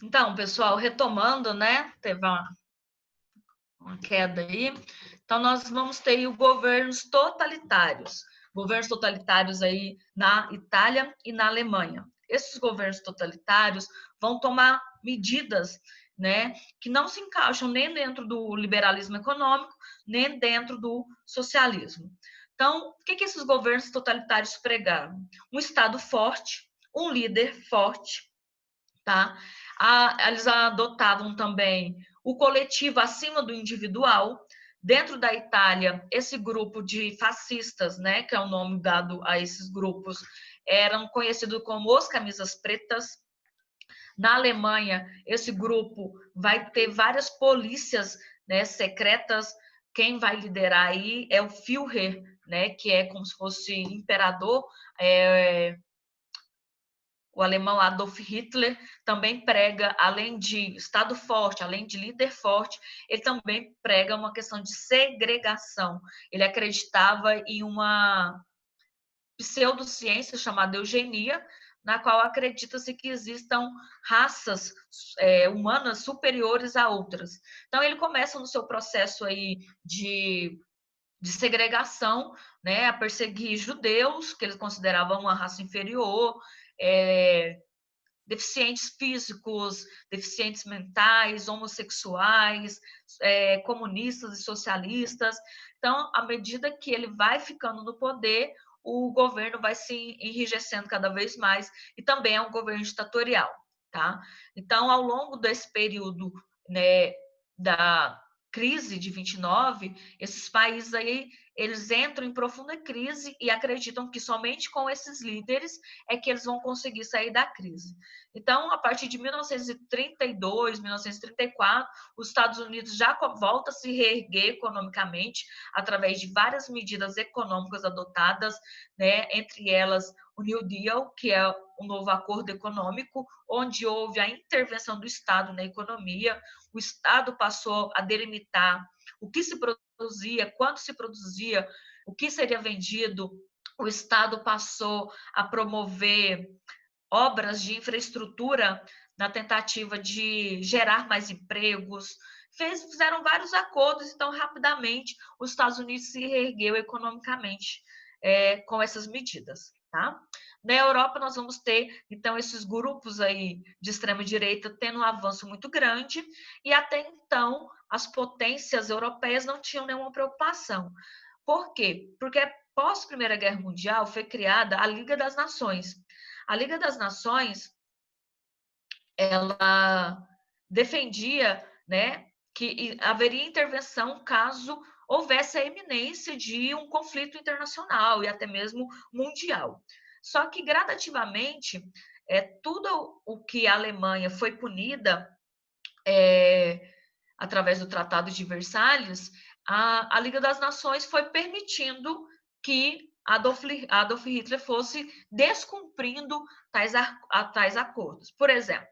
Então, pessoal, retomando, né? Teve uma queda aí. Então, nós vamos ter os governos totalitários. Governos totalitários aí na Itália e na Alemanha. Esses governos totalitários vão tomar medidas, né, que não se encaixam nem dentro do liberalismo econômico, nem dentro do socialismo. Então, o que esses governos totalitários pregaram? Um Estado forte, um líder forte, tá? Eles adotavam também o coletivo acima do individual. Dentro da Itália, esse grupo de fascistas, né, que é o nome dado a esses grupos, eram conhecidos como os camisas pretas. Na Alemanha, esse grupo vai ter várias polícias, né, secretas. Quem vai liderar aí é o Führer, né, que é como se fosse imperador. O alemão Adolf Hitler também prega, além de Estado forte, além de líder forte, ele também prega uma questão de segregação. Ele acreditava em uma pseudociência chamada eugenia, na qual acredita-se que existam raças humanas superiores a outras. Então, ele começa no seu processo aí de segregação, né, a perseguir judeus, que eles consideravam uma raça inferior, deficientes físicos, deficientes mentais, homossexuais, comunistas e socialistas. Então, à medida que ele vai ficando no poder, o governo vai se enrijecendo cada vez mais e também é um governo ditatorial, tá? Então, ao longo desse período, né, da crise de 29, esses países aí, eles entram em profunda crise e acreditam que somente com esses líderes é que eles vão conseguir sair da crise. Então, a partir de 1932, 1934, os Estados Unidos já volta a se reerguer economicamente através de várias medidas econômicas adotadas, né? Entre elas o New Deal, que é um novo acordo econômico, onde houve a intervenção do Estado na economia. O Estado passou a delimitar o que se produzia, quanto se produzia, o que seria vendido. O Estado passou a promover obras de infraestrutura na tentativa de gerar mais empregos, fizeram vários acordos, então rapidamente os Estados Unidos se reergueu economicamente com essas medidas, tá? Na Europa nós vamos ter então esses grupos aí de extrema direita tendo um avanço muito grande e até então as potências europeias não tinham nenhuma preocupação. Por quê? Porque pós Primeira Guerra Mundial foi criada a Liga das Nações. A Liga das Nações, ela defendia, né, que haveria intervenção caso houvesse a iminência de um conflito internacional e até mesmo mundial. Só que gradativamente, tudo o que a Alemanha foi punida através do Tratado de Versalhes, a Liga das Nações foi permitindo que Adolf Hitler fosse descumprindo tais acordos. Por exemplo,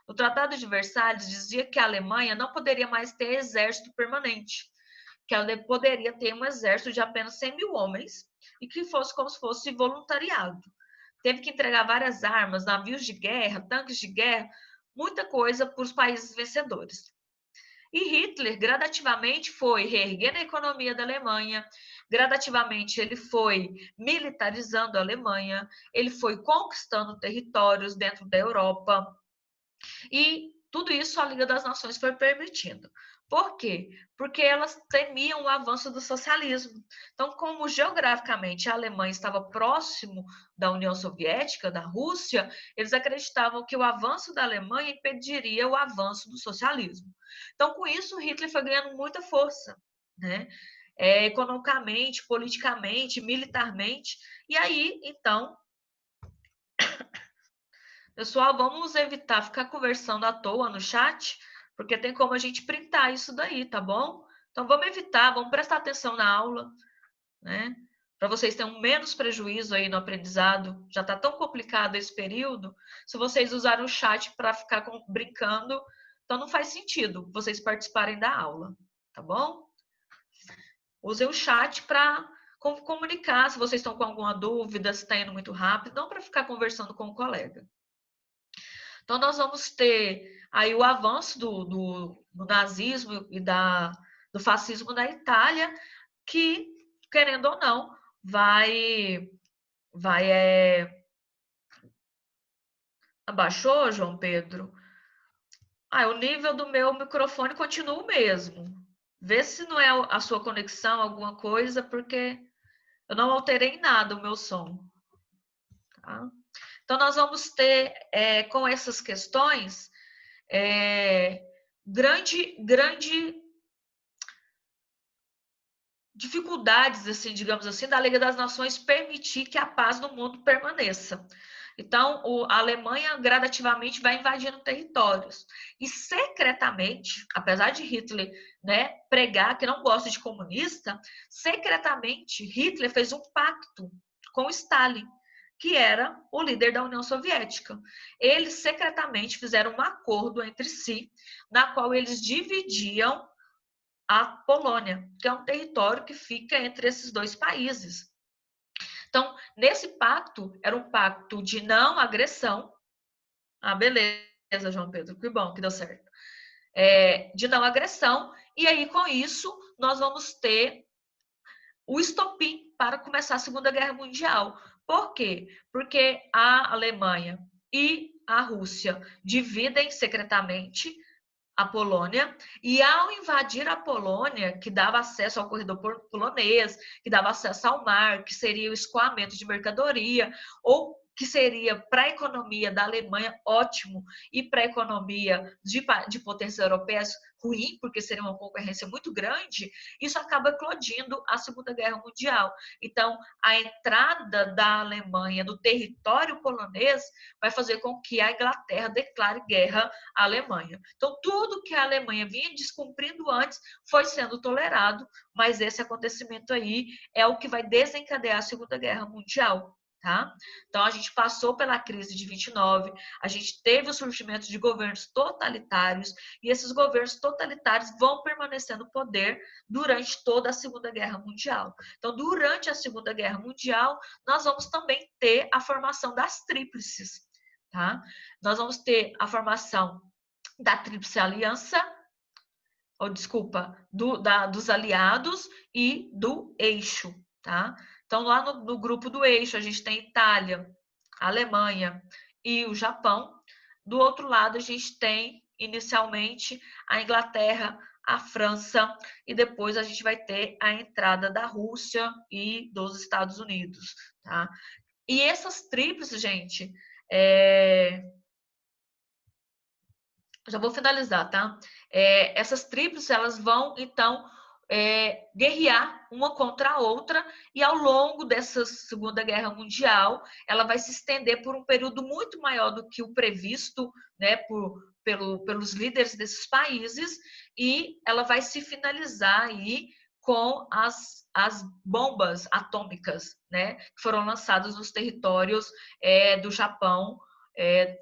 o Tratado de Versalhes dizia que a Alemanha não poderia mais ter exército permanente, que ela poderia ter um exército de apenas 100 mil homens e que fosse como se fosse voluntariado. Teve que entregar várias armas, navios de guerra, tanques de guerra, muita coisa para os países vencedores. E Hitler gradativamente foi reerguendo a economia da Alemanha, gradativamente ele foi militarizando a Alemanha, ele foi conquistando territórios dentro da Europa, e tudo isso a Liga das Nações foi permitindo. Por quê? Porque elas temiam o avanço do socialismo. Então, como geograficamente a Alemanha estava próximo da União Soviética, da Rússia, eles acreditavam que o avanço da Alemanha impediria o avanço do socialismo. Então, com isso, Hitler foi ganhando muita força, né? Economicamente, politicamente, militarmente. E aí, então, pessoal, vamos evitar ficar conversando à toa no chat, porque tem como a gente printar isso daí, tá bom? Então vamos evitar, vamos prestar atenção na aula, né? Para vocês terem menos prejuízo aí no aprendizado. Já está tão complicado esse período. Se vocês usarem o chat para ficar brincando, então não faz sentido vocês participarem da aula, tá bom? Usem o chat para comunicar se vocês estão com alguma dúvida, se está indo muito rápido, não para ficar conversando com o colega. Então, nós vamos ter aí o avanço do nazismo e do fascismo na Itália, que, querendo ou não, vai abaixou, João Pedro? O nível do meu microfone continua o mesmo. Vê se não é a sua conexão, alguma coisa, porque eu não alterei nada o meu som. Tá? Então, nós vamos ter, com essas questões, grande dificuldades, assim, digamos assim, da Liga das Nações permitir que a paz no mundo permaneça. Então, a Alemanha gradativamente vai invadindo territórios. E secretamente, apesar de Hitler, né, pregar que não gosta de comunista, secretamente Hitler fez um pacto com Stalin, que era o líder da União Soviética. Eles secretamente fizeram um acordo entre si, na qual eles dividiam a Polônia, que é um território que fica entre esses dois países. Então, nesse pacto, era um pacto de não agressão. Beleza, João Pedro, que bom que deu certo. De não agressão, e aí, com isso, nós vamos ter o estopim para começar a Segunda Guerra Mundial. Por quê? Porque a Alemanha e a Rússia dividem secretamente a Polônia, e ao invadir a Polônia, que dava acesso ao corredor polonês, que dava acesso ao mar, que seria o escoamento de mercadoria, ou que seria para a economia da Alemanha ótimo e para a economia de potências europeias ruim, porque seria uma concorrência muito grande, isso acaba eclodindo a Segunda Guerra Mundial. Então, a entrada da Alemanha no território polonês vai fazer com que a Inglaterra declare guerra à Alemanha. Então, tudo que a Alemanha vinha descumprindo antes foi sendo tolerado, mas esse acontecimento aí é o que vai desencadear a Segunda Guerra Mundial. Tá? Então, a gente passou pela crise de 29, a gente teve o surgimento de governos totalitários, e esses governos totalitários vão permanecer no poder durante toda a Segunda Guerra Mundial. Então, durante a Segunda Guerra Mundial, nós vamos também ter a formação das tríplices. Tá? Nós vamos ter a formação da Tríplice Aliança, dos aliados e do eixo. Tá? Então, lá no grupo do eixo, a gente tem Itália, Alemanha e o Japão. Do outro lado, a gente tem, inicialmente, a Inglaterra, a França, e depois a gente vai ter a entrada da Rússia e dos Estados Unidos. Tá? E essas tríplices, gente, já vou finalizar, tá? Essas tríplices, elas vão, então, guerrear uma contra a outra, e ao longo dessa Segunda Guerra Mundial, ela vai se estender por um período muito maior do que o previsto, né, pelos líderes desses países, e ela vai se finalizar aí com as bombas atômicas, né, que foram lançadas nos territórios do Japão,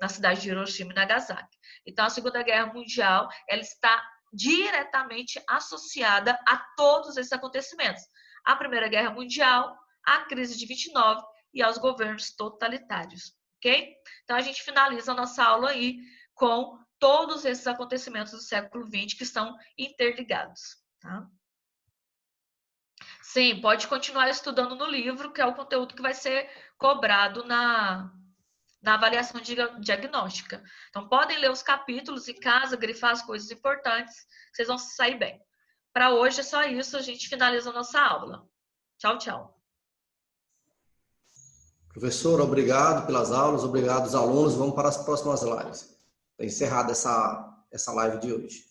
na cidade de Hiroshima e Nagasaki. Então, a Segunda Guerra Mundial, ela está diretamente associada a todos esses acontecimentos. A Primeira Guerra Mundial, a crise de 29 e aos governos totalitários, ok? Então, a gente finaliza a nossa aula aí com todos esses acontecimentos do século XX que estão interligados, tá? Sim, pode continuar estudando no livro, que é o conteúdo que vai ser cobrado na avaliação diagnóstica. Então, podem ler os capítulos em casa, grifar as coisas importantes, vocês vão sair bem. Para hoje é só isso, a gente finaliza a nossa aula. Tchau, tchau. Professor, obrigado pelas aulas, obrigado aos alunos. Vamos para as próximas lives. Está encerrada essa live de hoje.